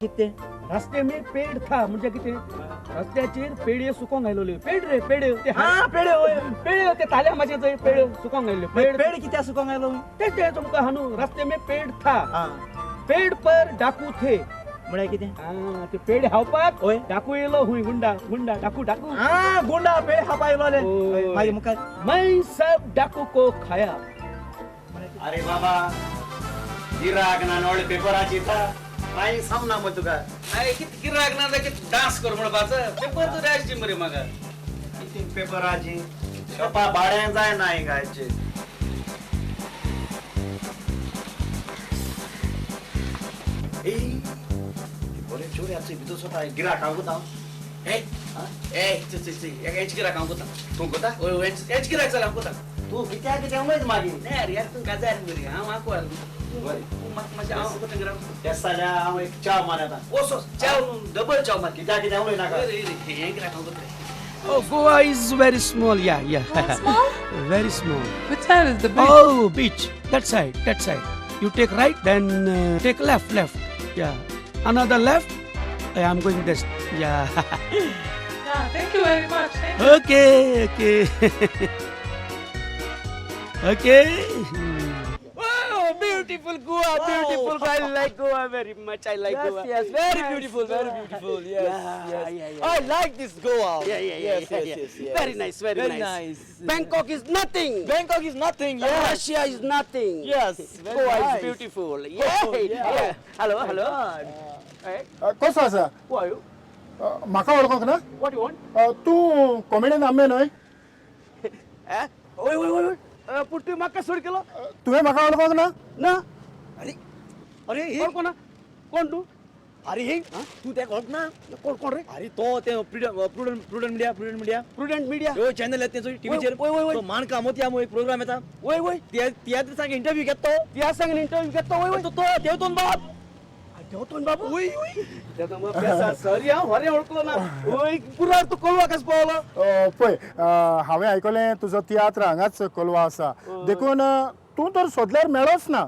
किती रस्ते में पेड़ था म्हणजे किती रस्त्याचेर पेढे सुकोंक घायलोले पेड रे पेढे ते हा पेढे होय पेढे ते ताल्या माझे पेढे सुकोंक घायले पेड पेढे किती सुकोंक आलो ते तुमका हानू रस्ते में पेड़ था हा पेड़ पर डाकू थे म्हळ्यार किती हा ते पेढे हावपाक होय डाकू येलो हुई गुंडा गुंडा डाकू डाकू हा गुंडा पेढे हा पाहिलोले होय. मागे मुखार मैं सब डाकू को खाया अरे बाबा गिराक ना नोळ पेपराची था नाही सामना मग तुका अरे किती गिराक ना किती डान्स कर म्हणपाच पेपर तो द्यायची मरे मग किती पेपराची शपा भाड्यान जाय नाही गायचे ए बोले चोऱ्याचे बितो स्वतः गिराक आगोता ए ए याची गिराक आंकोता तू कोता ओय ओय याची गिराक चला आंकोता तू कित्या कित्या उमेद मागे नाही यार यार तू काजार मरे हा माको यार मग माझ्या आंकोता गिराक त्यासाल्या हांव एक चाव मारता ओसो चाव डबल चाव मार कित्या कित्या उमेद नाका अरे हे गिराक आंकोता Oh, Goa is very small. Yeah. Small? Very small. Which side is the beach? Oh, beach. That side. You take right, then take left. Yeah. Another left. I'm going this. Yeah. Yeah, thank you very much. Thank you. Okay. Wow, beautiful Goa, beautiful. I like Goa very much. I like Goa. yes very beautiful yes Yeah. I like this Goa Yeah. yes. Very nice, very nice. Bangkok is nothing. Bangkok is nothing yes Russia is nothing. Yes, very Goa nice. is beautiful. Yeah. Hello. Hey, कसो आसा who are you? म्हाका वळखोंक ना What you want? तूं comedian आंबे न्हय Eh? Wait. Putty म्हाका सोड केलो तुवें म्हाका वळखोंक ना ना अरे हे कोण कोण तू अरे हे तू त्या ओळख ना कोण रे अरे तो ते प्रुडंट मीडिया प्रुडंट मीडिया हो चॅनल आहेत त्याचो टीव्हीचेर वय. तो मान कामोती आमो एक प्रोग्राम येता वय तियात्र सांग इंटरव्यू घेतो त्या सांगून इंटरव्यू घेतो वय तो देवतोन बाप देवतोन बाबू त्याचा मग पैसा सर या हरे ओळखलो ना वय पुरा तू कोलवा कस पावलो पळय हांवें आयकलें तुजो तियात्र हांगाच कोलवा आसा देखून तूं तर सोदल्यार मेळोच ना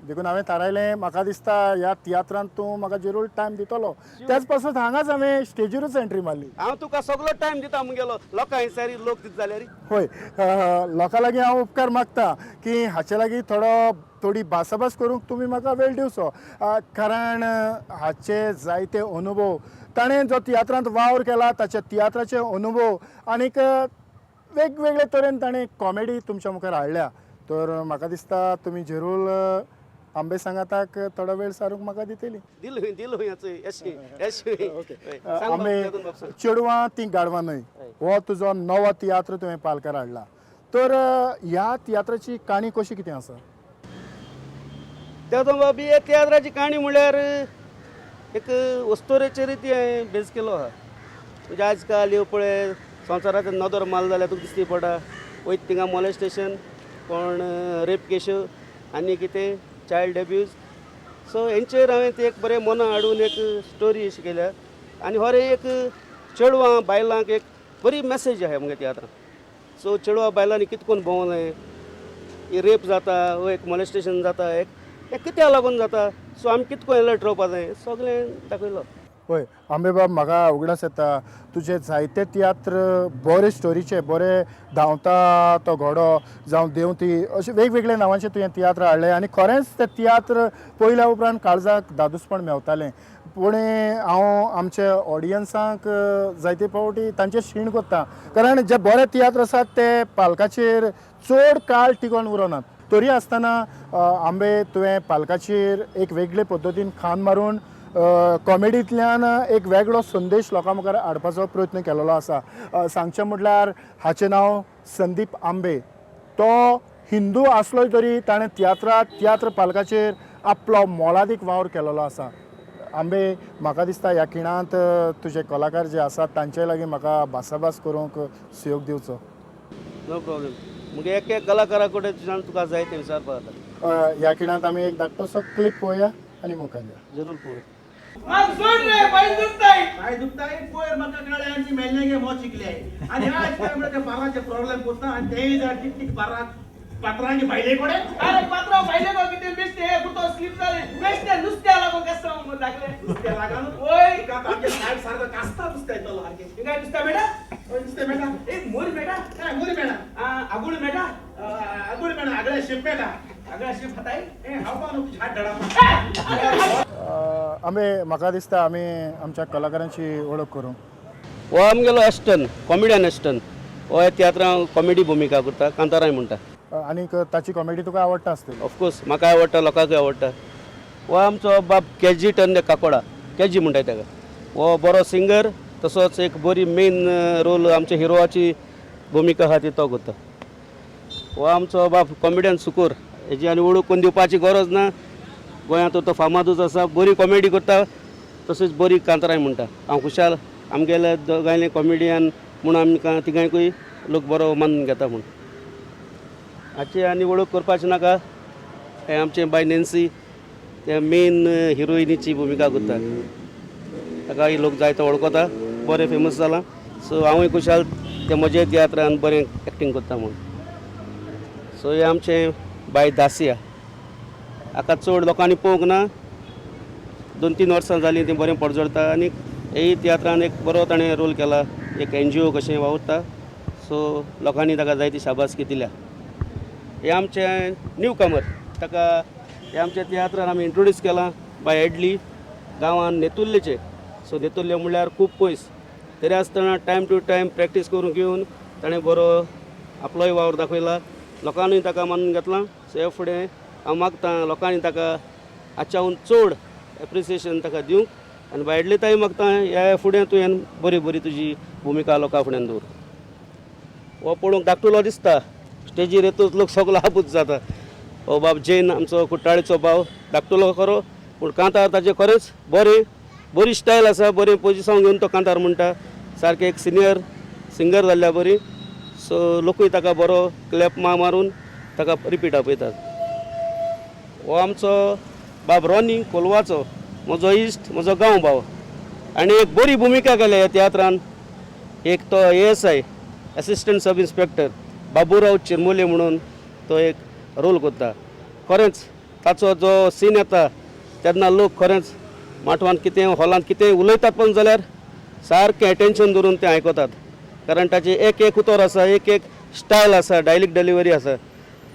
देखून हांवें थारायलें म्हाका दिसता ह्या तियात्रांत तूं म्हाका जरूर टायम दितलो त्याच पासून हांगाच हांवें स्टेजीरूच एंट्री मारली हांव तुका सगळो टायम दिता मुगेलो लोकां हिसारी लोक दित जाल्यार होय लोकां लागीं हांव उपकार मागता की हाचे लागीं थोडी भासाभास करूंक तुमी म्हाका वेळ दिवचो कारण हाचे जायते अनुभव ताणें जो तियात्रांत वावर केला ताचे तियात्राचे अनुभव आनीक वेगवेगळे तरेन ताणें कॉमेडी तुमच्या मुखार हाडल्या तर म्हाका दिसता तुमी जरूर आंबे सांगाताक थोडो वेळ सारूंक म्हाका दितली दिल हुई अशी आंबे चेडवां ती गाडवां न्हय हो तुजो नवो तियात्र तुवें पालकार हाडला तर ह्या तियात्राची काणी कशी कितें आसा त्यातून बाबी या तियात्राची काणी म्हणल्यार एक वस्तोरेचेर ती हांवें बेज केलो आहा म्हणजे आज काल येव पळय संवसाराचो नदर माल जाल्यार तुका दिसती पडटा वयत थिंगा मॉलेस्टेशन कोण रेप केश्यो आनी कितें चायल्ड एब्यूज सो हेंचेर हांवें ते एक बरें मना हाडून एक स्टोरी अशी केल्या आनी हो रे एक चेडवां बायलांक एक बरी मॅसेज आहा म्हगे तियात्रांत सो चेडवां बायलांनी कितें करून भोंवलें रेप जाता वो एक मॉलेस्टेशन जाता एक कित्याक लागून जाता सो आमी कितें करून लटरवपा जाय सगळें दाखयलो होय आंबे बाब म्हाका उगडास येता तुजे जायते तियात्र बरे स्टोरीचे बरे धांवता तो घोडो जावं देंवती अशे वेगवेगळे नांवांचे तुवें तियात्र हाडले आनी खरेंच तें तियात्र पयल्या उपरांत काळजाक दादूसपण मेवतालें पूण हांव आमच्या ऑडियन्सांक जायते फावटी तांचे शीण कोत्ता कारण जे बरे तियात्र आसात ते पालकाचेर चड काळ टिकोवन उरनात तरी आसतना आंबे तुवें पालकाचेर एक वेगळे पद्दतीन खान मारून कॉमेडींतल्यान एक वेगळो संदेश लोकां मुखार हाडपाचो प्रयत्न केलेलो आसा सांगचें म्हटल्यार हाचें नांव संदीप आंबे तो हिंदू आसलोय तरी ताणें तियात्र पालकाचेर आपलो मोलादीक वावर केलेलो आसा आंबे म्हाका दिसता ह्या खिणांत तुजे कलाकार जे आसात तांचे लागीं म्हाका भासाभास करूंक सुयोग दिवचो नो प्रॉब्लेम मुगे एक कलाकारा कडेन तुका जाय तें विचारपा जाता ह्या खिणांत आमी एक धाकटोसो क्लिप पळोवया आनी मुखार या जरूर पळय पाय दुखताय पोयर म्हाका कळ्ळें आनी मेल्लें गे मो शिकले आनी आज काय म्हणटा ते बाराचे प्रॉब्लेम करता आनी तेय जर टिक टिक बाराक पात्रांनी पाहिले कोणे अरे पात्र पाहिले को किती बेस्टे कुतो स्लिप झाले बेस्टे नुसत्या लागो कसं लागले नुसत्या लागा ओय का आमच्या साहेब सारखं कास्ता नुसत्या येतो लागे काय नुसत्या बेटा ओय नुसत्या बेटा एक मोरी बेटा काय मोरी बेटा आगुळ बेटा आगुळ बेटा आगळ्या शिप बेटा आगळ्या शिप हताय ए हाव पानो झाड धडा म्हाका दिसता आमी आमच्या कलाकारांची वळख करूं. हो आमगेलो एस्टन कॉमेडियन एस्टन हो तियात्रां कॉमेडी भुमिका करता कांताराय म्हणटा. आनीक ताची कॉमेडी तुका आवडटा आसतली. ऑफकोर्स म्हाका आवडटा लोकांकूय आवडटा. हो आमचो बाब केजी टर्न काकोडा केजी म्हणटाय ताका. हो बरो सिंगर तसोच एक बरी मेन रोल आमच्या हिरोवाची भुमिका आहा ती तो करता. हो आमचो बाब कॉमेडियन सुकूर हेजी आनी वळख करून दिवपाची गरज ना. गोंयांत तो फामादूच आसा बरी कॉमेडी करता तशेंच बरी कांताराय म्हणटा. हांव खुशाल आमगेले दोगांयले कॉमेडियन म्हूण आमकां तिगांयकूय लोक बरो मानून घेता म्हूण. हाची आनी वळख करपाची नाका. हे आमचे बाय नॅन्सी ते मेन हिरोइनीची भुमिका करता. ताका लोक जायतो वळखता बरें फेमस जाला. सो हांवूय खुशाल ते म्हजे तियात्रान बरें एक्टींग करता म्हूण. सो हे आमचे बाय दासिया हाका चड लोकांनी पळोवंक ना. 2-3 वर्सां जालीं ती बरें पडजळटा आनी हे तियात्रान एक बरो ताणें रोल केला. एक NGO कशें वावुरता. सो लोकांनी ताका जायती शाबासकी दिल्या. हे आमचे न्यू कमर ताका हे आमच्या तियात्रान आमी इंट्रोड्यूस केला बाय एडली गांवान नेतुर्लेचे. सो नेतुर्ले म्हणल्यार खूब पयस तरी आसतना टायम टू टायम प्रॅक्टीस करून घेवन ताणें बरो आपलोय वावर दाखयला. लोकांनी ताका मानून घेतला. सो हे फुडें हांव मागतां लोकांनी ताका हाच्याहून चड एप्रिसिएशन ताका दिवंक आनी बायडलेताय मागतां ह्या फुडें तुवें बरी बरी तुजी भुमिका लोकां फुड्यान दवर. हो पळोवंक धाकटुलो दिसता स्टेजीर येतूच लोक सगलो आपूच जाता. हो बाब जैन आमचो कुट्टाळेचो भाव धाकटुलो खरो पूण कांतार ताजें खरेंच बरी स्टायल आसा. बरें पोजिशन घेवन तो कांतार म्हणटा. सारकें एक सिनियर सिंगर जाल्ल्या बरी. सो लोकूय ताका बरो क्लॅप मारून ताका रिपीट आपयतात. हो आमचो बाब रॉनी कोलवाचो म्हजो इश्ट म्हजो गांव भाव आनी एक बरी भुमिका केल्या ह्या तियात्रान. एक तो ASI assistant sub inspector Baburao Chirmule म्हणून तो एक रोल करता. खरेंच ताचो जो सीन येता तेन्ना लोक खरेंच माटवान कितें हॉलांत कितें उलयतात पण जाल्यार सारकें एटेन्शन दवरून तें आयकतात. कारण ताची एक उतर आसा एक स्टायल आसा डायलॉग डिलिव्हरी आसा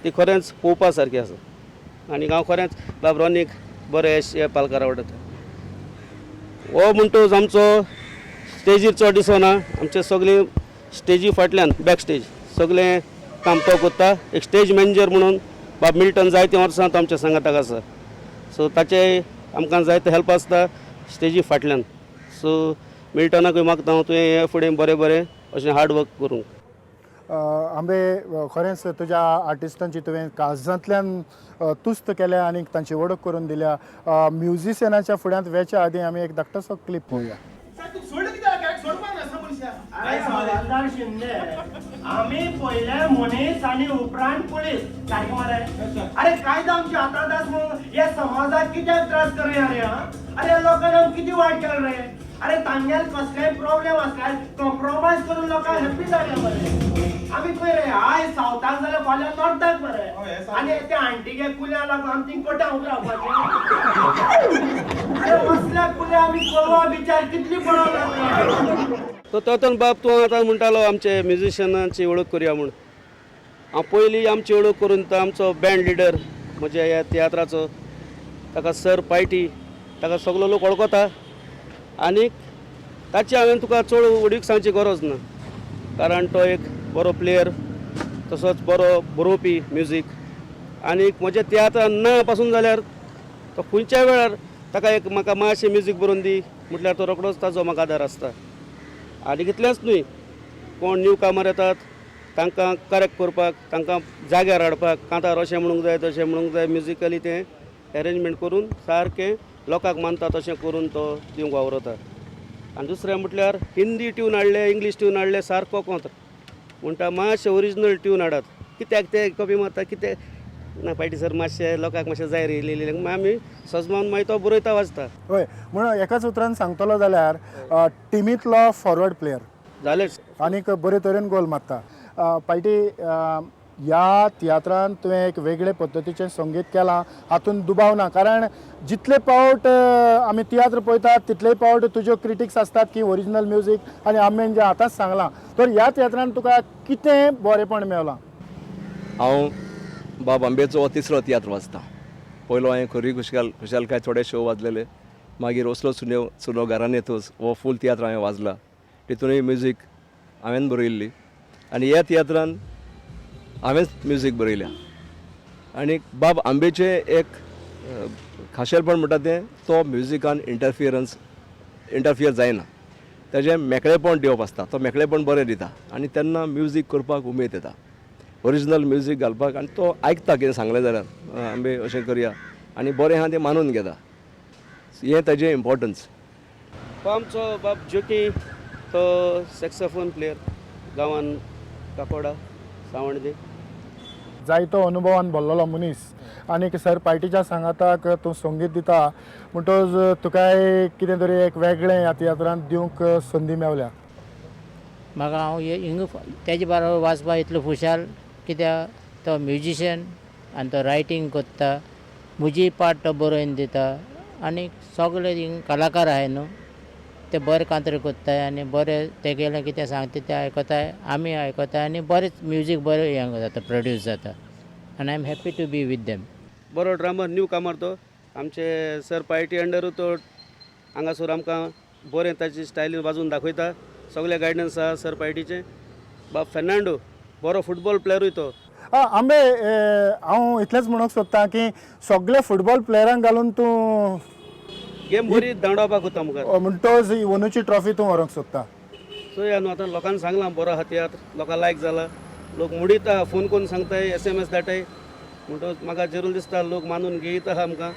ती खरेंच पळोवपा सारकी आसा. आनी हांव खरेंच बाब रॉनीक बरें हे पालकार आवडटा. हो म्हणटोच आमचो स्टेजीर चड दिसना. आमचे सगळे स्टेजी फाटल्यान बॅक स्टेज सगळें काम तो करता. एक स्टेज मॅनेजर म्हणून बाब मिल्टन जायते वर्सां तो आमच्या सांगाताक आसा. सो ताचे आमकां जायते हेल्प आसता स्टेजी फाटल्यान. सो मिल्टनाकूय मागता हांव तुवें हे फुडें बरें अशें हार्ड वर्क करूंक. खरेंच तुज्या आर्टिस्टांची तुवें काळजांतल्यान तुस्त केल्या आनी तांची वळख करून दिल्या. म्युझिशियनाच्या फुड्यांत वेच्या आदीं आमी एक धाकटोसो क्लिप पळोवया. तू सोडलं कित्याक काय सोडपाक ना समोरच्या अरे हवालदार शिंदे आम्ही पहिले मनीस आणि उपरांत पुलीस सारखे मरे. अरे कायदा आमच्या हातात आस मग या समाजात कित्याक त्रास करूया रे. अरे लोकांना किती वाईट केलं रे. अरे तांगेल कसलेय प्रॉब्लेम असल्यार कॉम्प्रोमाइज करून लोकांक हॅप्पी जाले मरे. आम्ही पळय रे आय सावथाक जाल्यार फाल्यां नॉर्थाक मरे. आनी ते आंटीगे कुल्या लागून आमची कोटा उतरावपाची. अरे असल्या कुल्या आमी चलोवप विचार कितली पडोवप. तो तातूंत बाब तूं आतां म्हणटालो आमचे म्युझिशियनाची वळख करुया म्हूण. हांव पयलीं आमची वळख करून तो आमचो बँड लिडर म्हज्या ह्या तियात्राचो ताका सर पायटी ताका सगलो लोक वळखता. आनीक ताची हांवें तुका चड उडीक सांगची गरज ना. कारण तो एक बरो प्लेयर तसोच बरो बरोवपी म्युजीक. आनीक म्हज्या तियात्रान ना पासून जाल्यार तो खंयच्या वेळार ताका एक म्हाका मातशें म्युजीक बरोवन दी म्हटल्यार तो रोखडोच ताजो म्हाका आदार आसता. आनी इतलेंच न्हय कोण न्यू कामर येतात तांकां करेक्ट करपाक तांकां जाग्यार हाडपाक कांतार अशें म्हणूंक जाय तशें म्हणूंक जाय म्युजिकली तें अरेंजमेंट करून सारकें लोकांक मानता तशें करून तो दिवंक वावरता. आनी दुसरें म्हटल्यार हिंदी ट्यून हाडले इंग्लीश ट्यून हाडले सारको कोंत म्हणटा मातशें ओरिजिनल ट्यून हाडात. कित्याक ते कॉपी मारता कितें ना पायटी सर मातशें लोकांक मातशें जाय रिलेली मागीर आमी सजमावन मागीर तो बरयता वाचता. हय म्हणून एकाच उतरान सांगतलो जाल्यार टिमींतलो फॉरवर्ड प्लेयर जालेंच. आनीक बरे तरेन गोल मारता. पायटी ह्या तियात्रान तुवें एक वेगळे पद्दतीचें संगीत केलां, हातूंत दुबाव ना. कारण जितले पावट आमी तियात्र पळयतात तितलेय पावट तुज्यो क्रिटिक्स आसतात की ओरिजिनल म्युजीक आनी हांवें जें आतांच सांगलां. तर ह्या तियात्रान तुका कितें बरेंपण मेळलां? हांव बाब आंबेचो हो तिसरो तियात्र वाचता. पयलो हांवें खरी खुशालकाय थोडे शो वाजलेले, मागीर असलो सुनो घरान येतोच हो फूल तियात्र हांवें वाजला. तितूनय म्युजीक हांवें बरयल्ली आनी ह्या तियात्रान हांवेंच म्युजीक बरयल्या. आनी बाब आंबेचें एक खाशेलपण म्हणटा तें तो म्युजिकान इंटरफियर जायना. तेजें मेकळेपण दिवप आसता, तो मेकळेपण बरें दिता आनी तेन्ना म्युजीक करपाक उमेद येता, ओरिजिनल म्युजीक घालपाक. आनी तो आयकता कितें सांगलें जाल्यार आंबे अशें करया आनी बरें आहा तें मानून घेता. हें तेजें इम्पॉर्टन्स. आमचो बाब जोकी तो सॅक्सोफोन प्लेयर गांवान काकोडा सावणदे. जायतो अनुभवान भरलेलो मनीस आनीक सर पार्टीच्या सांगाताक तूं संगीत दिता म्हणटच तुकाय कितें तरी एक वेगळें ह्या तियात्रांत दिवंक संदी मेवल्या. म्हाका हांव हिंग तेजे बरोबर वाचपाक इतलो खुशाल, कित्याक तो म्युजिशियन आनी तो रायटींग करता, म्हजी पार्ट तो बरोवन दिता आनी सगळे हिंग कलाकार आहाय न्हू ते बरें कांतरी कोत्ताय आनी बरें ते गेले कितें सांगता ते आयकताय, आमी आयकताय आनी बरेंच म्युजीक बरें हें जाता, प्रोड्यूस जाता. आनी I am happy to be with them. बरो ड्रामर न्यू कामर तो आमचे सर पार्टी अंडरू तो हांगासर आमकां बरें ताची स्टायलीन वाजोवन दाखयता. सगळे गायडन्स आहा सर पार्टीचे. बाब फेर्नांडो बरो फुटबॉल प्लेयरूय तो. आंबे हांव इतलेंच म्हणूंक सोदतां की सगळे फुटबॉल प्लेयरांक घालून तूं गेम बरी दांडोवपाक वता मुखार म्हणटच ही अंदूची ट्रॉफी तूं व्हरूंक सोदता. सो ह्या न्हू आतां लोकांक सांगलां बरो आहा तियात्र, लोकांक लायक जाला, लोक मुडीता, फोन करून सांगताय, SMS धाडटाय. म्हणटच म्हाका जरूर दिसता लोक मानून घेयत आहा आमकां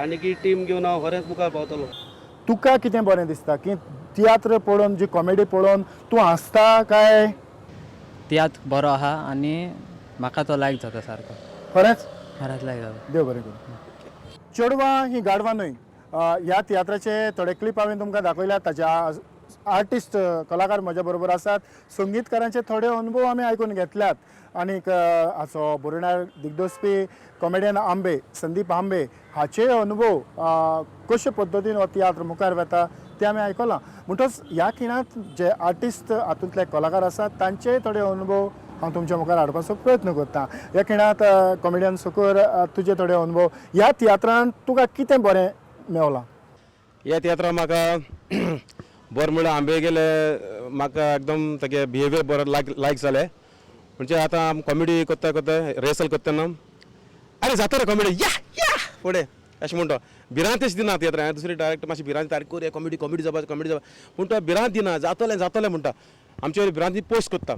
आनी की टीम घेवन हांव खरेंच मुखार पावतलो. तुका कितें बरें दिसता की तियात्र पळोवन जी कॉमेडी पळोवन तूं हांसता काय? तियात्र बरो आहा आनी म्हाका तो लायक जाता सारको. खरेंच लायक जाता. देव बरें करूं. चेडवां ही गाडवां न्हय. ह्या तियात्राचे थोडे क्लिप हांवें तुमकां दाखयल्यात. ताच्या आर्टिस्ट कलाकार म्हज्या बरोबर आसात. संगीतकारांचे थोडे अनुभव आमी आयकून घेतल्यात. आनीक हाचो बोरणार दिग्दर्शपी कॉमेडियन आंबे संदीप आंबे हाचे अनुभव कशे पद्दतीन हो तियात्र मुखार वता ते आमी आयकलां. म्हणटच ह्या खिणांत जे आर्टिस्ट हातूंतले कलाकार आसात तांचे थोडे अनुभव हांव तुमच्या मुखार हाडपाचो प्रयत्न करतां. ह्या खिणांत कॉमेडियन सुकूर तुजे थोडे अनुभव ह्या तियात्रांत तुका कितें बरें मेवलां? ह्या तियात्रां म्हाका बरें म्हणल्यार आंबे गेले म्हाका एकदम तेगे बिहेवियर बरो लायक जालें. म्हणजे आतां आमी कॉमेडी करता रिहर्सल करतना अरे जाता रे कॉमेडी या या फुडें अशें म्हणटा. भिरांत तशें दिना तियात्रां. हांवें दुसरी डायरेक्ट मातशी भिरांत तारीख करूया कॉमेडी जावपा पूण तो भिरांत दिना, जातलें म्हणटा. आमचे भिरांती पोस्ट करता.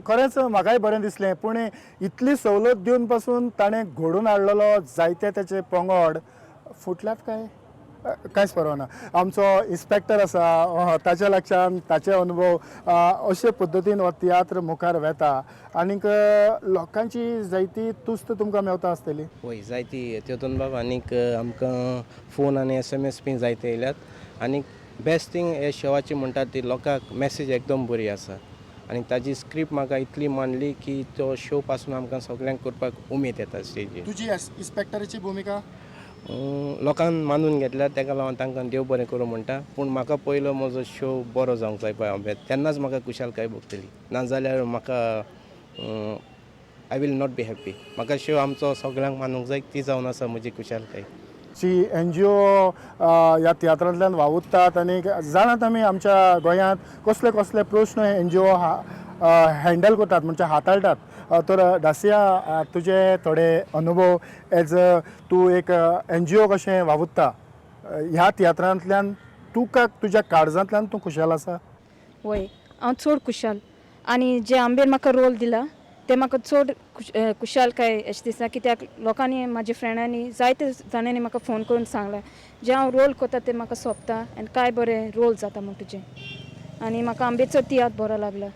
खरेंच म्हाकाय बरें दिसलें. पूण इतली सवलत दिवन पासून ताणें घडोवन हाडलेलो जायते ताचे पंगड फुटल्यात काय? कांयच परवाना. आमचो इन्स्पेक्टर आसा ताच्या लक्षान ताचे अनुभव अशे पद्दतीन हो तियात्र मुखार वेता आनीक लोकांची जायती तुस्त तुमकां मेवता आसतली. वय जायती तेतून बाब आनीक आमकां फोन आनी SMS बी जायते येयल्यात. आनीक बेस्ट थिंग हे शोवाची म्हणटात ती लोकांक मॅसेज एकदम बरी आसा आनी ताजी स्क्रिप्ट म्हाका इतली मानली की तो शो पासून आमकां सगळ्यांक करपाक उमेद येता स्टेजीर. तुजी इन्स्पेक्टराची भुमिका लोकांक मानून घेतल्या ताका लागून तांकां देव बरें करूं म्हणटा. पूण म्हाका पयलो म्हजो शो बरो जावंक जाय पळय हांवें तेन्नाच म्हाका खुशालकाय भोगतली. नाजाल्यार म्हाका I will not be happy. म्हाका शो आमचो सगळ्यांक मानूंक जाय ती जावन आसा म्हजी खुशालकाय. जी NGO ह्या तियात्रांतल्यान वावुरतात आनी जाणात आमी आमच्या गोंयांत कसले कसले प्रश्न NGO हँडल करतात म्हणजे हाताळटात. तर दासिया तुजे थोडे अनुभव एज तूं एक NGO कशें वावुरता ह्या तियात्रांतल्यान तुका तुज्या काळजांतल्यान तूं खुशाल आसा? वय हांव चड खुशाल आनी जे आंबेन म्हाका रोल दिला ते म्हाका चड खुशालकाय अशें दिसता. कित्याक लोकांनी म्हाज्या फ्रेंडांनी जायते जाणांनी म्हाका फोन करून सांगलां जे हांव रोल करता ते म्हाका सोंपता आनी काय बरें रोल जाता म्हण तुजें. आनी म्हाका आंबेचो तियात्र बरो लागला.